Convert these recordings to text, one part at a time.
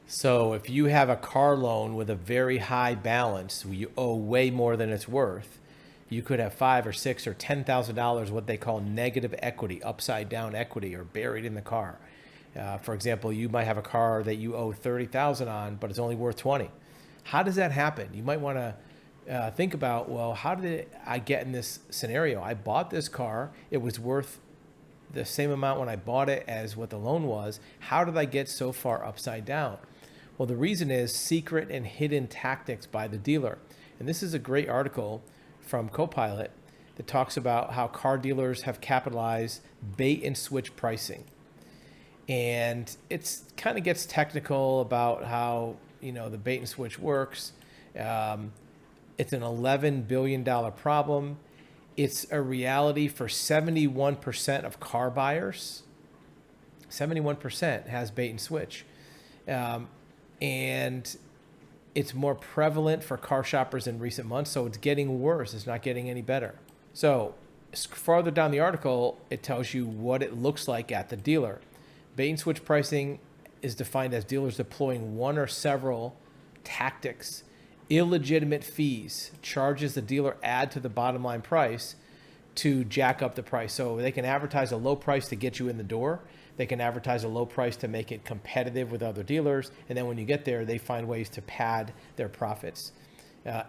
So if you have a car loan with a very high balance, you owe way more than it's worth. You could have five or six or $10,000 what they call negative equity, upside down equity, or buried in the car. For example, you might have a car that you owe 30,000 on, but it's only worth 20. How does that happen? You might want to think about, well, how did I get in this scenario? I bought this car; it was worth the same amount when I bought it as what the loan was. How did I get so far upside down? Well, the reason is secret and hidden tactics by the dealer. And this is a great article from Copilot that talks about how car dealers have capitalized bait and switch pricing. And it's kind of gets technical about how, the bait and switch works. It's an $11 billion problem. It's a reality for 71% of car buyers. 71% has bait and switch. And it's more prevalent for car shoppers in recent months, so it's getting worse. It's not getting any better. So farther down the article, it tells you what it looks like at the dealer. Bait and switch pricing is defined as dealers deploying one or several tactics, illegitimate fees, charges the dealer add to the bottom line price to jack up the price. So they can advertise a low price to get you in the door. They can advertise a low price to make it competitive with other dealers. And then when you get there, they find ways to pad their profits.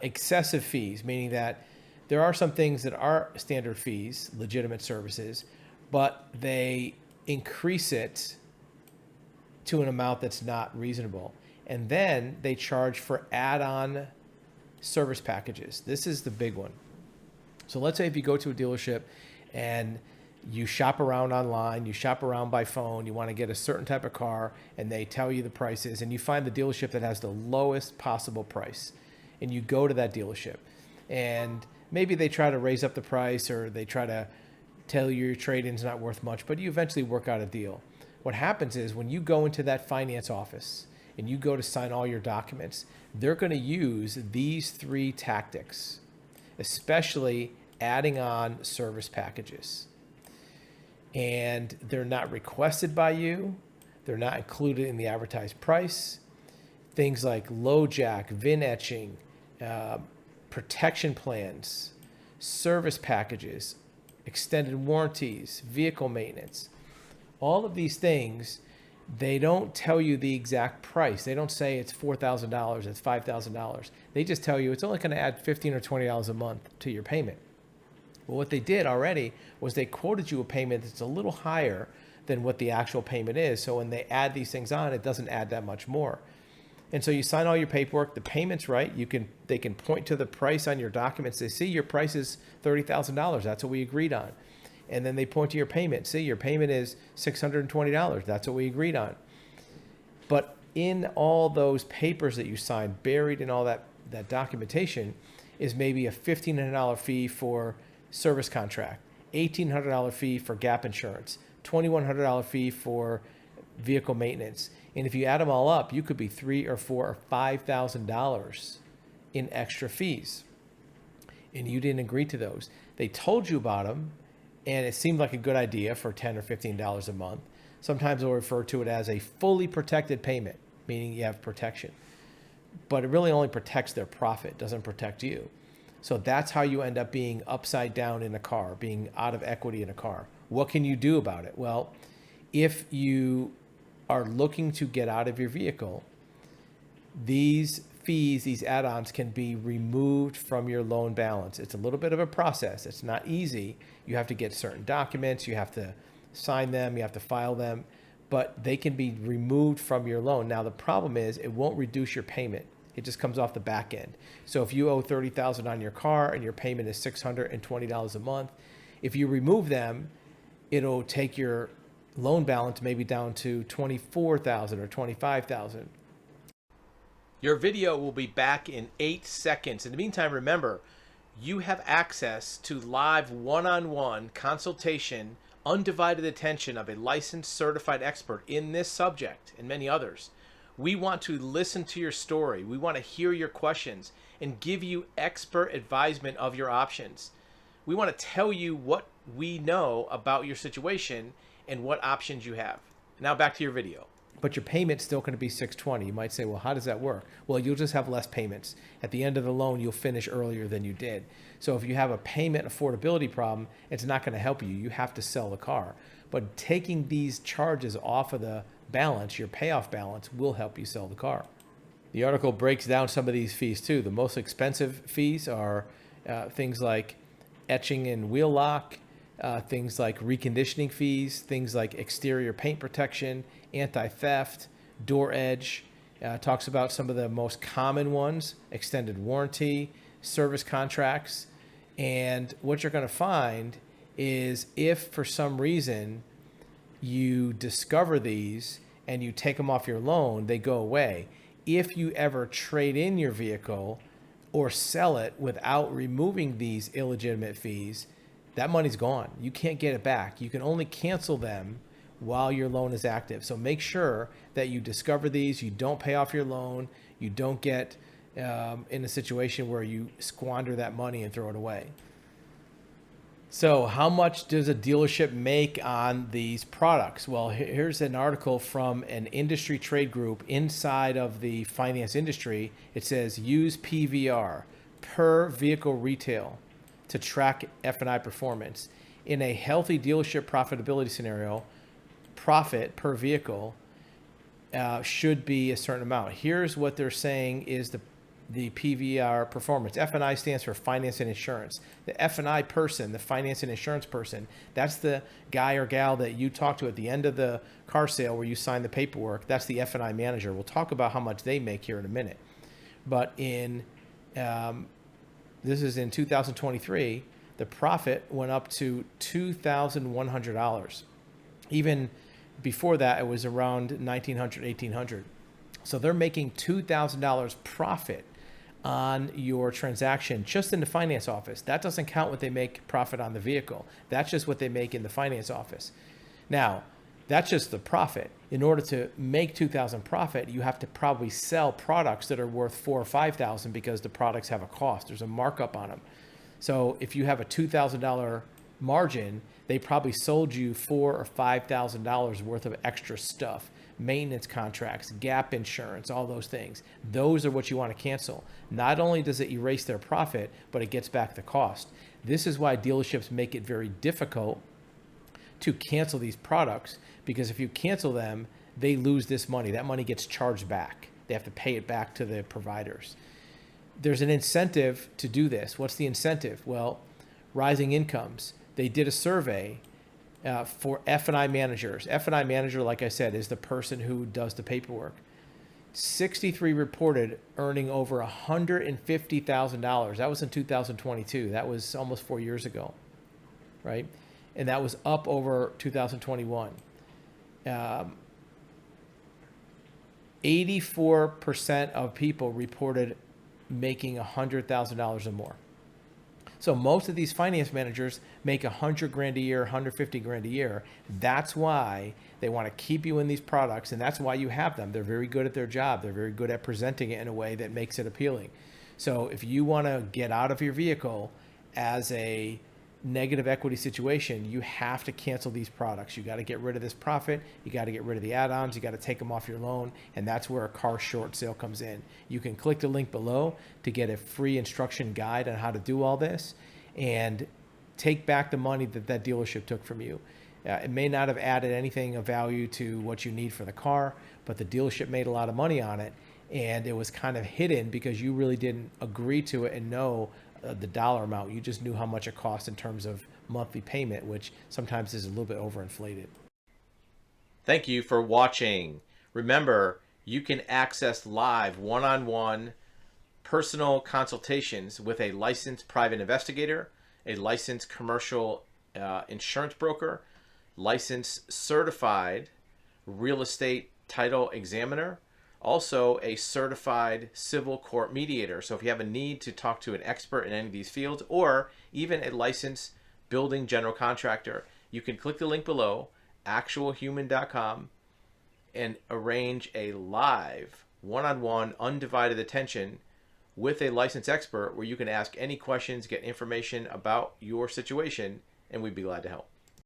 Excessive fees, meaning that there are some things that are standard fees, legitimate services, but they increase it to an amount that's not reasonable. And then they charge for add-on service packages. This is the big one. So let's say if you go to a dealership and you shop around online, you shop around by phone, you want to get a certain type of car, and they tell you the prices, and you find the dealership that has the lowest possible price, and you go to that dealership, and maybe they try to raise up the price, or they try to tell you your trade-in's not worth much, but you eventually work out a deal. What happens is when you go into that finance office and you go to sign all your documents, they're going to use these three tactics, especially adding on service packages. And they're not requested by you. They're not included in the advertised price. Things like low jack, VIN etching, protection plans, service packages, extended warranties, vehicle maintenance. All of these things, they don't tell you the exact price. They don't say it's $4,000, it's $5,000. They just tell you it's only going to add $15 or $20 a month to your payment. Well, what they did already was they quoted you a payment that's a little higher than what the actual payment is. So when they add these things on, it doesn't add that much more. And so you sign all your paperwork, the payment's right. They can point to the price on your documents. They see your price is $30,000. That's what we agreed on. And then they point to your payment. See, your payment is $620. That's what we agreed on. But in all those papers that you signed, buried in all that documentation, is maybe a $1,500 fee for service contract, $1,800 fee for gap insurance, $2,100 fee for vehicle maintenance. And if you add them all up, you could be $3,000 or $4,000 or $5,000 in extra fees. And you didn't agree to those. They told you about them, and it seemed like a good idea for $10 or $15 a month. Sometimes they'll refer to it as a fully protected payment, meaning you have protection. But it really only protects their profit, doesn't protect you. So that's how you end up being upside down in a car, being out of equity in a car. What can you do about it? Well, if you are looking to get out of your vehicle, these fees, these add-ons can be removed from your loan balance. It's a little bit of a process. It's not easy. You have to get certain documents. You have to sign them. You have to file them. But they can be removed from your loan. Now, the problem is it won't reduce your payment. It just comes off the back end. So if you owe $30,000 on your car and your payment is $620 a month, if you remove them, it'll take your loan balance maybe down to $24,000 or $25,000. Your video will be back in 8 seconds. In the meantime, remember, you have access to live one-on-one consultation, undivided attention of a licensed certified expert in this subject and many others. We want to listen to your story. We want to hear your questions and give you expert advisement of your options. We want to tell you what we know about your situation and what options you have. Now back to your video. but your payment's still going to be 620. You might say, well, how does that work? Well, you'll just have less payments. At the end of the loan, you'll finish earlier than you did. So if you have a payment affordability problem, it's not going to help you. You have to sell the car. But taking these charges off of the balance, your payoff balance, will help you sell the car. The article breaks down some of these fees too. The most expensive fees are things like etching and wheel lock, things like reconditioning fees, things like exterior paint protection, anti-theft, door edge. Talks about some of the most common ones: extended warranty, service contracts. And what you're going to find is, if for some reason you discover these and you take them off your loan, they go away. If you ever trade in your vehicle or sell it without removing these illegitimate fees, that money's gone. You can't get it back. You can only cancel them while your loan is active. So make sure that you discover these, you don't pay off your loan, you don't get in a situation where you squander that money and throw it away. So how much does a dealership make on these products? Well, here's an article from an industry trade group inside of the finance industry. It says, use PVR, per vehicle retail, to track F&I performance. In a healthy dealership profitability scenario, profit per vehicle should be a certain amount. Here's what they're saying is the PVR performance. F&I stands for finance and insurance. The F&I person, the finance and insurance person, that's the guy or gal that you talk to at the end of the car sale where you sign the paperwork. That's the F&I manager. We'll talk about how much they make here in a minute. But this is in 2023, the profit went up to $2,100. Even before that, it was around $1,900, $1,800. So they're making $2,000 profit on your transaction just in the finance office. That doesn't count what they make profit on the vehicle. That's just what they make in the finance office. Now, that's just the profit. In order to make $2,000 profit, you have to probably sell products that are worth $4,000 or $5,000 because the products have a cost. There's a markup on them. So if you have a $2,000 margin, they probably sold you $4,000 or $5,000 worth of extra stuff. Maintenance contracts, gap insurance, all those things. Those are what you want to cancel. Not only does it erase their profit, but it gets back the cost. This is why dealerships make it very difficult to cancel these products, because if you cancel them, they lose this money. That money gets charged back. They have to pay it back to the providers. There's an incentive to do this. What's the incentive? Well, rising incomes. They did a survey for F&I managers. F&I manager, like I said, is the person who does the paperwork. 63 reported earning over $150,000. That was in 2022. That was almost 4 years ago, right? And that was up over 2021. 84% of people reported making $100,000 or more. So most of these finance managers make $100,000 a year, $150,000 a year. That's why they want to keep you in these products, and that's why you have them. They're very good at their job. They're very good at presenting it in a way that makes it appealing. So if you want to get out of your vehicle as a negative equity situation, you have to cancel these products. You got to get rid of this profit. You got to get rid of the add-ons. You got to take them off your loan. And that's where a car short sale comes in. You can click the link below to get a free instruction guide on how to do all this and take back the money that that dealership took from you. It may not have added anything of value to what you need for the car, but the dealership made a lot of money on it. And it was kind of hidden because you really didn't agree to it and know the dollar amount. You just knew how much it cost in terms of monthly payment, which sometimes is a little bit overinflated. Thank you for watching. Remember, you can access live one-on-one personal consultations with a licensed private investigator, a licensed commercial insurance broker, licensed certified real estate title examiner, also a certified civil court mediator. So if you have a need to talk to an expert in any of these fields, or even a licensed building general contractor, you can click the link below, actualhuman.com, and arrange a live one-on-one undivided attention with a licensed expert where you can ask any questions, get information about your situation, and we'd be glad to help.